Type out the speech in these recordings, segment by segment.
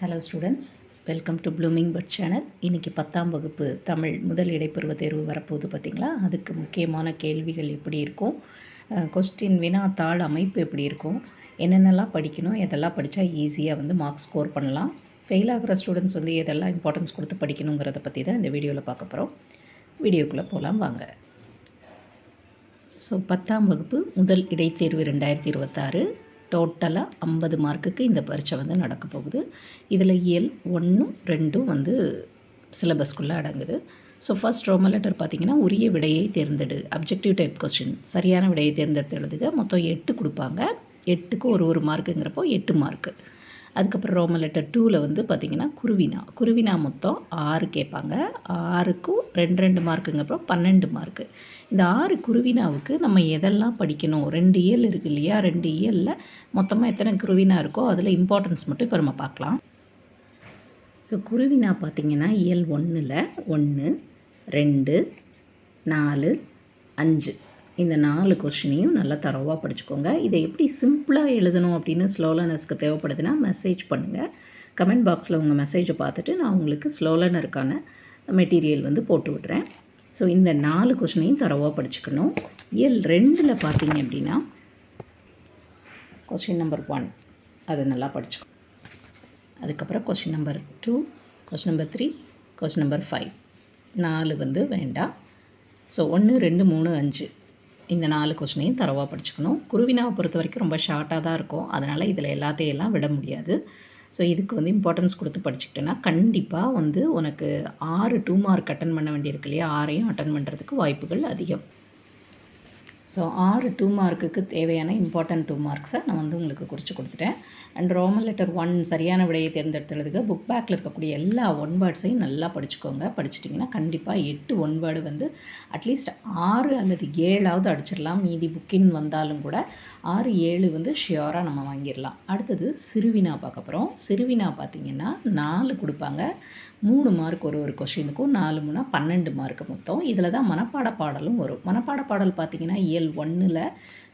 Hello students, welcome to blooming but channel. இன்றைக்கி 10ஆம் வகுப்பு தமிழ் முதல் இடைப்பருவ தேர்வு வரப்போகுது பார்த்திங்களா. அதுக்கு முக்கியமான கேள்விகள் எப்படி இருக்கும், கொஸ்டின் வினாத்தாள் அமைப்பு எப்படி இருக்கும், என்னென்னலாம் படிக்கணும், எதெல்லாம் படித்தா ஈஸியாக மார்க்ஸ் ஸ்கோர் பண்ணலாம், ஃபெயில் ஆகிற ஸ்டூடெண்ட்ஸ் எதெல்லாம் இம்பார்ட்டன்ஸ் கொடுத்து படிக்கணுங்கிறத பற்றி தான் இந்த வீடியோவில் பார்க்க போகிறோம். வீடியோக்குள்ளே போகலாம் வாங்க. ஸோ 10ஆம் வகுப்பு முதல் இடைத்தேர்வு 2026 டோட்டலாக 50 மார்க்குக்கு இந்த பரீட்சை நடக்க போகுது. இதில் இயல் 1, 2 சிலபஸ்க்குள்ளே அடங்குது. ஸோ ஃபர்ஸ்ட் ரோமன் லெட்டர் பார்த்திங்கன்னா உரிய விடையை தேர்ந்தெடு, அப்ஜெக்டிவ் டைப் கொஸ்டின், சரியான விடையை தேர்ந்தெடுத்து எழுதுக. மொத்தம் 8 கொடுப்பாங்க. 8க்கு ஒரு மார்க்குங்கிறப்போ 8 மார்க்கு. அதுக்கப்புறம் ரோமன் லெட்டர் 2ல் பார்த்திங்கன்னா குருவினா மொத்தம் 6 கேட்பாங்க. 6க்கும் 2 மார்க்குங்கிறப்போ 12 மார்க்கு. இந்த 6 குருவினாவுக்கு நம்ம எதெல்லாம் படிக்கணும், 2 இயல் இருக்குது இல்லையா, 2 இயலில் மொத்தமாக எத்தனை குருவினா இருக்கோ அதில் இம்பார்ட்டன்ஸ் மட்டும் இப்போ நம்ம பார்க்கலாம். ஸோ குருவினா பார்த்திங்கன்னா இயல் 1ல் 1, 2, 4, 5 இந்த 4 கொஸ்டினையும் நல்லா தரவாக படிச்சுக்கோங்க. இதை எப்படி சிம்பிளாக எழுதணும் அப்படின்னு ஸ்லோ லேர்னர்ஸ்க்கு தேவைப்படுதுன்னா மெசேஜ் பண்ணுங்கள். கமெண்ட் பாக்ஸில் உங்கள் மெசேஜை பார்த்துட்டு நான் உங்களுக்கு ஸ்லோ லேர்னருக்கான மெட்டீரியல் போட்டு விட்றேன். ஸோ இந்த 4 கொஸ்டினையும் தரவாக படிச்சுக்கணும். இயல் 2ல் பார்த்தீங்க அப்படின்னா கொஸ்டின் நம்பர் 1 அதை நல்லா படிச்சுக்கணும். அதுக்கப்புறம் question number 2, question number 3, question number 5 4 வேண்டாம். ஸோ 1, 2, 3, 5 இந்த 4 கொஸ்டினையும் தரவாக படிச்சுக்கணும். குருவினாவை பொறுத்த வரைக்கும் ரொம்ப ஷார்ட்டாக தான் இருக்கும். அதனால் இதில் எல்லாத்தையெல்லாம் விட முடியாது. ஸோ இதுக்கு இம்பார்ட்டன்ஸ் கொடுத்து படிச்சுக்கிட்டேன்னா கண்டிப்பாக உனக்கு 6 2 மார்க் அட்டன் பண்ண வேண்டியிருக்கு இல்லையா, 6ஐயும் அட்டன் பண்ணுறதுக்கு வாய்ப்புகள் அதிகம். ஸோ 6 2 மார்க்குக்கு தேவையான இம்பார்ட்டன்ட் 2 மார்க்ஸை நான் உங்களுக்கு குறித்து கொடுத்துட்டேன். அண்ட் ரோமன் லெட்டர் 1 சரியான விடையை தேர்ந்தெடுத்துறதுக்கு புக் பேக்கில் இருக்கக்கூடிய எல்லா 1 வேர்ட்ஸையும் நல்லா படிச்சுக்கோங்க. படிச்சிட்டிங்கன்னா கண்டிப்பாக 8 1 வேர்டு அட்லீஸ்ட் 6 அல்லது 7ஆவது அடிச்சிடலாம். மீதி புக்கின் வந்தாலும் கூட 6 7 ஷியோராக நம்ம வாங்கிடலாம். அடுத்தது சிறுவினா பார்க்க போகிறோம். சிறுவினா பார்த்திங்கன்னா 4 கொடுப்பாங்க. 3 மார்க் ஒரு கொஷினுக்கும், 4 3 12 மார்க்கு மொத்தம். இதில் தான் மனப்பாட பாடலும் வரும். மனப்பாட பாடல் பார்த்திங்கன்னா இயல் 1ல்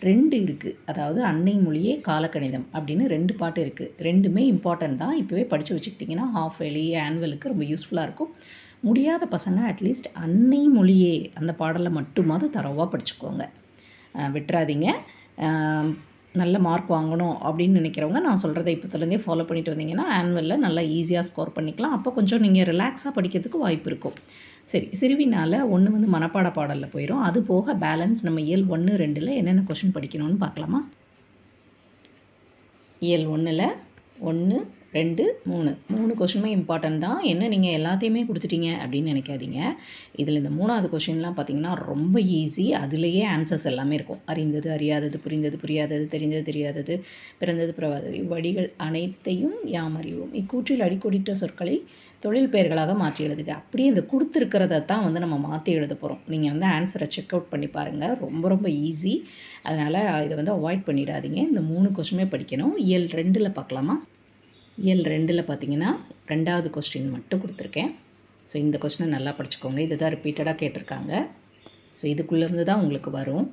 2 இருக்குது. அதாவது அன்னை மொழியே காலக்கணிதம் அப்படின்னு 2 பாட்டு இருக்குது. 2மே இம்பார்ட்டன்ட் தான். இப்போவே படித்து வச்சுக்கிட்டிங்கன்னா ஹாஃப் இயர்லி ஆனுவலுக்கு ரொம்ப யூஸ்ஃபுல்லாக இருக்கும். முடியாத பசங்க அட்லீஸ்ட் அன்னை மொழியே அந்த பாடலை மட்டுமாவது தரவாக படிச்சுக்கோங்க, விட்டுறாதீங்க. நல்ல மார்க் வாங்கணும் அப்படின்னு நினைக்கிறவங்க நான் சொல்கிறத இப்போத்துலேருந்தே ஃபாலோ பண்ணிட்டு வந்தீங்கன்னா ஆனுவலில் நல்லா ஈஸியாக ஸ்கோர் பண்ணிக்கலாம். அப்போ கொஞ்சம் நீங்கள் ரிலாக்ஸாக படிக்கிறதுக்கு வாய்ப்பு இருக்கும். சரி, சிறுவினால் 1 மனப்பாட பாடலில் போயிடும். அது போக பேலன்ஸ் நம்ம இயல் 1 2ல் என்னென்ன கொஷின் படிக்கணும்னு பார்க்கலாமா. இயல் 1ல் 1 2 3 கொஷினுமே இம்பார்ட்டன்ட் தான். என்ன நீங்கள் எல்லாத்தையுமே கொடுத்துட்டீங்க அப்படின்னு நினைக்காதீங்க. இதில் இந்த 3வது கொஷின்லாம் பார்த்திங்கன்னா ரொம்ப ஈஸி. அதுலேயே ஆன்சர்ஸ் எல்லாமே இருக்கும். அறிந்தது அறியாதது, புரிந்தது புரியாதது, தெரிந்தது தெரியாதது, பிறந்தது பிறவாதது, இவ்வடிகள் அனைத்தையும் யாம் அறிவோம், இக்கூற்றில் அடிக்கோடிட்ட சொற்களை தொழில் பெயர்களாக மாற்றி எழுதுக. அப்படியே இந்த கொடுத்துருக்கிறத தான் நம்ம மாற்றி எழுத போகிறோம். நீங்கள் ஆன்சரை செக் அவுட் பண்ணி பாருங்கள். ரொம்ப ரொம்ப ஈஸி. அதனால் இதை அவாய்ட் பண்ணிடாதீங்க. இந்த 3 கொஷினுமே படிக்கணும். இயல் 2ல் பார்க்கலாமா. இயல் 2ல் பார்த்திங்கன்னா 2வது கொஸ்டின் மட்டும் கொடுத்துருக்கேன். ஸோ இந்த கொஸ்டினை நல்லா படிச்சுக்கோங்க. இது தான் ரிப்பீட்டடாக கேட்டிருக்காங்க. ஸோ இதுக்குள்ளேருந்து தான் உங்களுக்கு வரும்.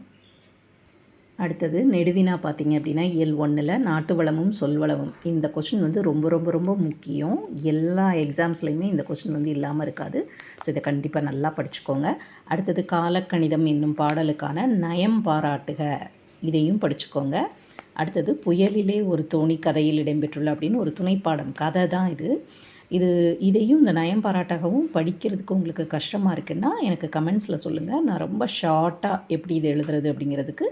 அடுத்தது நெடுவினா பார்த்திங்க அப்படின்னா இயல் 1ல் நாட்டு வளமும் சொல்வளமும் இந்த கொஸ்டின் ரொம்ப ரொம்ப ரொம்ப முக்கியம். எல்லா எக்ஸாம்ஸ்லையுமே இந்த கொஸ்டின் இல்லாமல் இருக்காது. ஸோ இதை கண்டிப்பாக நல்லா படிச்சுக்கோங்க. அடுத்தது காலக்கணிதம் என்னும் பாடலுக்கான நயம் பாராட்டுக, இதையும் படிச்சுக்கோங்க. அடுத்தது புயலிலே ஒரு தோணி கதையில் இடம்பெற்றுள்ள அப்படின்னு ஒரு துணைப்பாடம் கதை தான் இதையும் இந்த நயம் பாராட்டகவும் படிக்கிறதுக்கு உங்களுக்கு கஷ்டமாக இருக்குன்னா எனக்கு கமெண்ட்ஸில் சொல்லுங்கள். நான் ரொம்ப ஷார்ட்டாக எப்படி இது எழுதுறது அப்படிங்கிறதுக்கு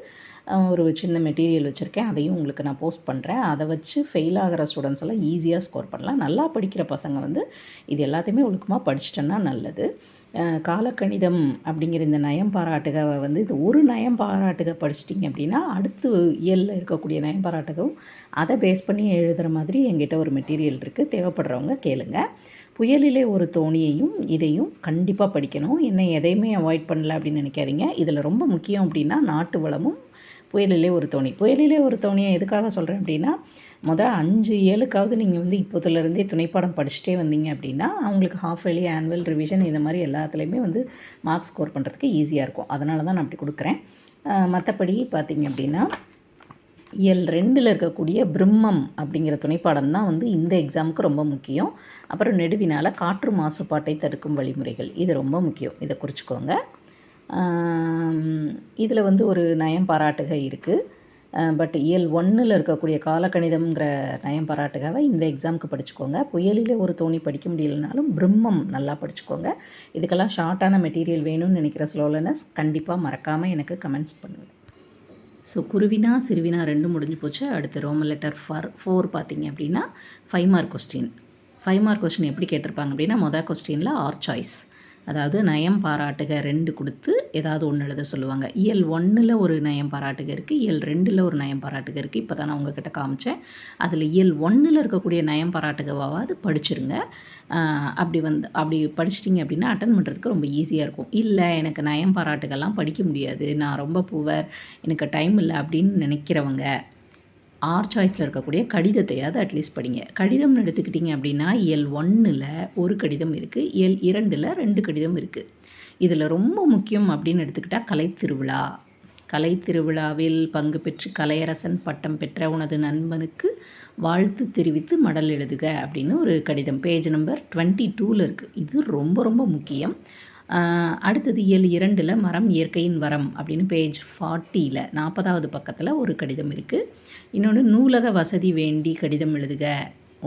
ஒரு சின்ன மெட்டீரியல் வச்சுருக்கேன். அதையும் உங்களுக்கு நான் போஸ்ட் பண்ணுறேன். அதை வச்சு ஃபெயில் ஆகிற ஸ்டூடெண்ட்ஸ் எல்லாம் ஈஸியாக ஸ்கோர் பண்ணலாம். நல்லா படிக்கிற பசங்க இது எல்லாத்தையுமே ஒழுக்கமாக படிச்சிட்டோன்னா நல்லது. காலக்கணிதம் அப்படிங்கிற இந்த நயம் பாராட்டுக இது ஒரு நயம் பாராட்டுக படிச்சிட்டிங்க அப்படின்னா அடுத்து இயலில் இருக்கக்கூடிய நயம் பாராட்டுகவும் அதை பேஸ் பண்ணி எழுதுகிற மாதிரி என்கிட்ட ஒரு மெட்டீரியல் இருக்குது. தேவைப்படுறவங்க கேளுங்க. புயலிலே ஒரு தோணியையும் இதையும் கண்டிப்பாக படிக்கணும். என்ன எதையுமே அவாய்ட் பண்ணல அப்படின்னு நினைக்காதீங்க. இதில் ரொம்ப முக்கியம் அப்படின்னா நாட்டு வளமும் புயலிலே ஒரு தோணி. புயலிலே ஒரு தோணியை எதுக்காக சொல்கிறேன் அப்படின்னா 5 7க்காவது நீங்கள் இப்போதுலேருந்தே துணைப்பாடம் படிச்சுட்டே வந்தீங்க அப்படின்னா அவங்களுக்கு ஹாஃப் இயர்லி ஆனுவல் ரிவிஷன் இந்த மாதிரி எல்லாத்துலேயுமே மார்க்ஸ் ஸ்கோர் பண்ணுறதுக்கு ஈஸியாக இருக்கும். அதனால தான் நான் அப்படி கொடுக்குறேன். மற்றபடி பார்த்திங்க அப்படின்னா இயல் 2ல் இருக்கக்கூடிய பிரம்மம் அப்படிங்கிற துணைப்பாடம் தான் வந்து இந்த எக்ஸாமுக்கு ரொம்ப முக்கியம். அப்புறம் நெடுவினால காற்று மாசுபாட்டை தடுக்கும் வழிமுறைகள், இது ரொம்ப முக்கியம், இதை குறிச்சிக்கோங்க. இதில் வந்து ஒரு நயம் பாராட்டுக இருக்குது. பட் இயல் 1ல் இருக்கக்கூடிய காலக்கணிதம்ங்கிற நயம் பாராட்டுகாவை இந்த எக்ஸாமுக்கு படிச்சுக்கோங்க. புயலிலே ஒரு தோணி படிக்க முடியலனாலும் பிரம்மம் நல்லா படிச்சுக்கோங்க. இதுக்கெல்லாம் ஷார்ட்டான மெட்டீரியல் வேணும்னு நினைக்கிற ஸ்லோலனஸ் கண்டிப்பாக மறக்காமல் எனக்கு கமெண்ட்ஸ் பண்ணுங்கள். ஸோ குருவினா சிறுவினா 2 முடிஞ்சு போச்சு. அடுத்து ரோமன் லெட்டர் 4 பார்த்தீங்க அப்படின்னா 5 மார்க் கொஸ்டின். 5 மார்க் கொஸ்டின் எப்படி கேட்டிருப்பாங்க அப்படின்னா, மொதல் கொஸ்டினில் ஆர் சாய்ஸ், அதாவது நயம் பாராட்டுக 2 கொடுத்து ஏதாவது ஒன்று எழுத சொல்லுவாங்க. இயல் 1ல் ஒரு நயம் பாராட்டுக இருக்குது, இயல் 2ல் ஒரு நயம் பாராட்டுக இருக்குது. இப்போ தான் நான் உங்ககிட்ட காமிச்சேன். அதில் இயல் 1ல் இருக்கக்கூடிய நயம் பாராட்டுகவாவது படிச்சிருங்க. அப்படி படிச்சிட்டிங்க அப்படின்னா அட்டன் பண்ணுறதுக்கு ரொம்ப ஈஸியாக இருக்கும். இல்லை எனக்கு நயம் பாராட்டுகள்லாம் படிக்க முடியாது, நான் ரொம்ப புவர், எனக்கு டைம் இல்லை அப்படின்னு நினைக்கிறவங்க ஆர் சாய்ஸில் இருக்கக்கூடிய கடிதத்தையாவது அட்லீஸ்ட் படிங்க. கடிதம்னு எடுத்துக்கிட்டிங்க அப்படின்னா இயல் 1ல் ஒரு கடிதம் இருக்குது, இயல் 2ல் 2 கடிதம் இருக்குது. இதில் ரொம்ப முக்கியம் அப்படின்னு எடுத்துக்கிட்டால் கலைத்திருவிழா. கலைத்திருவிழாவில் பங்கு பெற்று கலையரசன் பட்டம் பெற்ற உனது நண்பனுக்கு வாழ்த்து தெரிவித்து மடல் எழுதுக அப்படின்னு ஒரு கடிதம் பேஜ் நம்பர் 22ல் இருக்குது. இது ரொம்ப ரொம்ப முக்கியம். அடுத்தது இயல் 2ல் மரம் இயற்கையின் வரம் அப்படின்னு பேஜ் 40ல் 40வது பக்கத்தில் ஒரு கடிதம் இருக்குது. இன்னொன்று நூலக வசதி வேண்டி கடிதம் எழுதுக,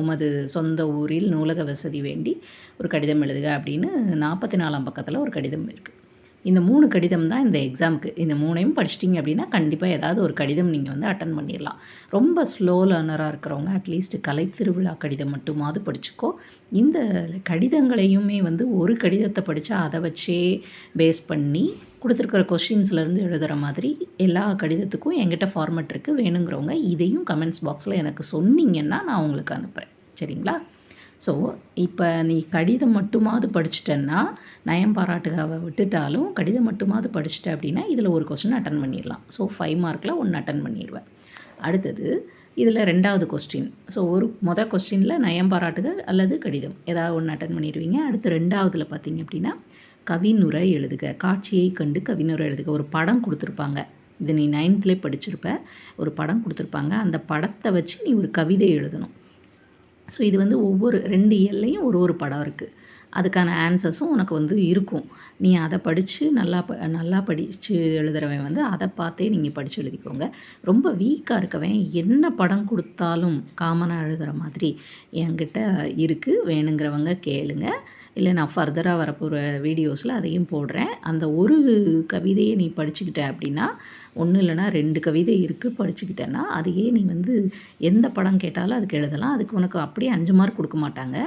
உமது சொந்த ஊரில் நூலக வசதி வேண்டி ஒரு கடிதம் எழுதுக அப்படின்னு 44ஆம் பக்கத்தில் ஒரு கடிதம் இருக்குது. இந்த 3 கடிதம் தான் இந்த எக்ஸாமுக்கு. இந்த 3ஐயும் படிச்சிட்டிங்க அப்படின்னா கண்டிப்பாக ஏதாவது ஒரு கடிதம் நீங்கள் வந்து அட்டன் பண்ணிடலாம். ரொம்ப ஸ்லோ லேர்னராக இருக்கிறவங்க அட்லீஸ்ட் கலைத்திருவிழா கடிதம் மட்டுமாவது படிச்சுக்கோ. இந்த கடிதங்களையுமே வந்து ஒரு கடிதத்தை படித்தா அதை வச்சே பேஸ் பண்ணி கொடுத்துருக்கிற கொஷின்ஸ்லேருந்து எழுதுகிற மாதிரி எல்லா கடிதத்துக்கும் என்கிட்ட ஃபார்மேட் இருக்குது. வேணுங்கிறவங்க இதையும் கமெண்ட்ஸ் பாக்ஸில் எனக்கு சொன்னீங்கன்னா நான் உங்களுக்கு அனுப்புகிறேன். சரிங்களா? ஸோ இப்போ நீ கடிதம் மட்டுமாவது படிச்சிட்டேன்னா, நயம் பாராட்டுகாவை விட்டுட்டாலும் கடிதம் மட்டுமாவது படிச்சிட்ட அப்படின்னா இதில் ஒரு கொஸ்டின் அட்டன் பண்ணிடலாம். ஸோ 5 மார்க்கில் 1 அட்டன் பண்ணிடுவேன். அடுத்தது இதில் 2வது கொஸ்டின். ஸோ மொதல் கொஸ்டினில் நயம் பாராட்டுக அல்லது கடிதம் ஏதாவது ஒன்று அட்டன் பண்ணிடுவீங்க. அடுத்து 2வதுல பார்த்தீங்க அப்படின்னா கவினுரை எழுதுக, காட்சியை கண்டு கவினுரை எழுதுக. ஒரு படம் கொடுத்துருப்பாங்க, இது நீ 9th படிச்சிருப்ப. ஒரு படம் கொடுத்துருப்பாங்க, அந்த படத்தை வச்சு நீ ஒரு கவிதை எழுதணும். ஸோ இது வந்து ஒவ்வொரு 2 இயல்லையும் ஒரு படம் இருக்குது. அதுக்கான ஆன்சர்ஸும் உனக்கு வந்து இருக்கும். நீ அதை படித்து நல்லா படித்து எழுதுகிறவன் வந்து அதை பார்த்தே நீங்கள் படித்து எழுதிக்கோங்க. ரொம்ப வீக்காக இருக்கவன் என்ன படம் கொடுத்தாலும் காமனாக எழுதுகிற மாதிரி என்கிட்ட இருக்குது, வேணுங்கிறவங்க கேளுங்க. இல்லை நான் ஃபர்தராக வரப்போகிற வீடியோஸில் அதையும் போடுறேன். அந்த ஒரு கவிதையை நீ படிச்சுக்கிட்ட அப்படின்னா, 1 இல்லைனா 2 கவிதை இருக்குது படிச்சுக்கிட்டேன்னா, அதையே நீ வந்து எந்த படம் கேட்டாலும் அதுக்கு எழுதலாம். அதுக்கு உனக்கு அப்படியே 5 மார்க் கொடுக்க மாட்டாங்க.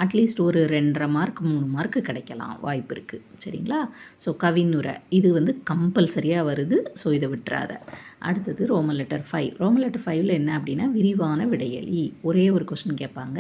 அட்லீஸ்ட் ஒரு 2.5 மார்க் 3 மார்க்கு கிடைக்கலாம், வாய்ப்பு இருக்குது. சரிங்களா? ஸோ கவினுரை இது வந்து கம்பல்சரியாக வருது. ஸோ இதை விட்டுறாத. அடுத்தது ரோமன் லெட்டர் 5. ரோமன் லெட்டர் 5ல் என்ன அப்படின்னா விரிவான விடையளி. ஒரே ஒரு கொஸ்டின் கேட்பாங்க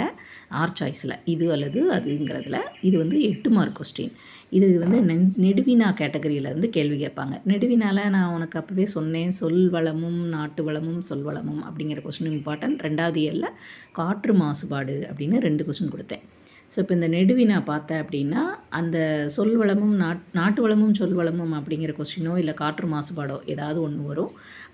ஆர் சாய்ஸில், இது அல்லது அதுங்கிறதுல. இது வந்து 8 மார்க் கொஸ்டின். இது வந்து நெடுவினா கேட்டகரியிலேருந்து கேள்வி கேட்பாங்க. நெடுவினால நான் உனக்கு அப்போவே சொன்னேன், சொல் வளமும் நாட்டு வளமும் சொல் வளமும் அப்படிங்கிற கொஸ்டின் இம்பார்ட்டன்ட். 2வது இயலில் காற்று மாசுபாடு அப்படின்னு 2 கொஸ்டின் கொடுத்தேன். ஸோ இப்போ இந்த நெடுவினா பார்த்த அப்படின்னா அந்த சொல் வளமும் நாட்டு வளமும் சொல் வளமும் அப்படிங்கிற கொஸ்டினோ இல்லை காற்று மாசுபாடோ ஏதாவது ஒன்று வரும்.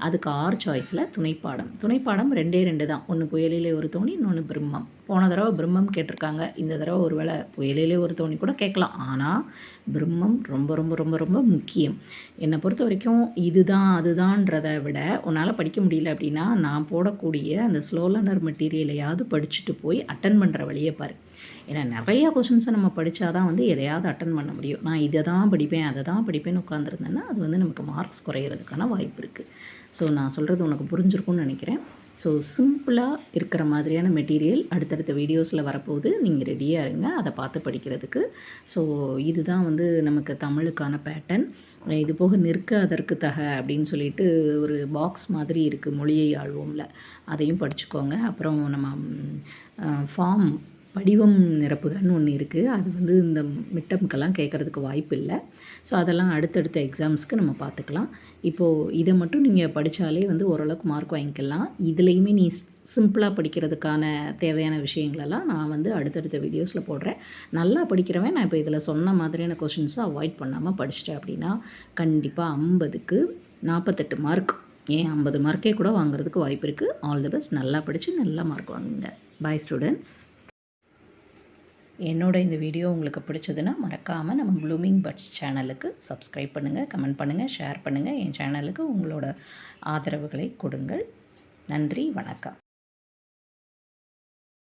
அதுக்கு ஆர் சாய்ஸில் துணைப்பாடம் 2 தான். ஒன்று புயலிலே ஒரு தோணி, இன்னொன்று பிரம்மம். போன தடவை பிரம்மம் கேட்டிருக்காங்க, இந்த தடவை ஒரு வேளை புயலிலே ஒரு தோணி கூட கேட்கலாம். ஆனால் பிரம்மம் ரொம்ப ரொம்ப ரொம்ப ரொம்ப முக்கியம். என்னை பொறுத்த வரைக்கும் இதுதான் அதுதான்றதை விட உன்னால் படிக்க முடியல அப்படின்னா நான் போடக்கூடிய அந்த ஸ்லோ லேர்னர் மெட்டீரியலையாவது படிச்சுட்டு போய் அட்டன் பண்ணுற வழியை பாரு. ஏன்னா நிறையா கொஷின்ஸை நம்ம படித்தா தான் வந்து எதையாவது அட்டன் பண்ண முடியும். நான் இதை தான் படிப்பேன் அதை தான் படிப்பேன்னு உட்காந்துருந்தேன்னா அது வந்து நமக்கு மார்க்ஸ் குறையிறதுக்கான வாய்ப்பு இருக்குது. ஸோ நான் சொல்கிறது உனக்கு புரிஞ்சிருக்கும்னு நினைக்கிறேன். ஸோ சிம்பிளாக இருக்கிற மாதிரியான மெட்டீரியல் அடுத்தடுத்த வீடியோஸில் வரப்போகுது. நீங்கள் ரெடியாக இருங்க அதை பார்த்து படிக்கிறதுக்கு. ஸோ இதுதான் வந்து நமக்கு தமிழுக்கான பேட்டர்ன். இது போக நிற்க அதற்கு தக அப்படின்னு சொல்லிட்டு ஒரு பாக்ஸ் மாதிரி இருக்குது மொழியை ஆழ்வோம்ல, அதையும் படிச்சுக்கோங்க. அப்புறம் நம்ம ஃபார்ம் படிவம் நிரப்புகன்னு ஒன்று இருக்குது. அது வந்து இந்த மிட்டம்க்கெல்லாம் கேட்குறதுக்கு வாய்ப்பு இல்லை. ஸோ அதெல்லாம் அடுத்தடுத்த எக்ஸாம்ஸ்க்கு நம்ம பார்த்துக்கலாம். இப்போது இதை மட்டும் நீங்கள் படித்தாலே வந்து ஓரளவுக்கு மார்க் வாங்கிக்கலாம். இதுலேயுமே நீ சிம்பிளாக படிக்கிறதுக்கான தேவையான விஷயங்களெல்லாம் நான் வந்து அடுத்தடுத்த வீடியோஸில் போடுறேன். நல்லா படிக்கிறவன் நான் இப்போ இதில் சொன்ன மாதிரியான கொஷின்ஸை அவாய்ட் பண்ணாமல் படிச்சிட்டேன் அப்படின்னா கண்டிப்பாக 50க்கு 48 மார்க் ஏன் 50 மார்க்கே கூட வாங்குறதுக்கு வாய்ப்பு இருக்குது. All the best. நல்லா படித்து நல்லா மார்க் வாங்குங்க. பாய் ஸ்டூடெண்ட்ஸ். என்னோட இந்த வீடியோ உங்களுக்கு பிடிச்சதுன்னா மறக்காமல் நம்ம ப்ளூமிங் பட்ஸ் சேனலுக்கு சப்ஸ்கிரைப் பண்ணுங்கள், கமெண்ட் பண்ணுங்கள், ஷேர் பண்ணுங்கள். என் சேனலுக்கு உங்களோட ஆதரவுகளை கொடுங்கள். நன்றி, வணக்கம்.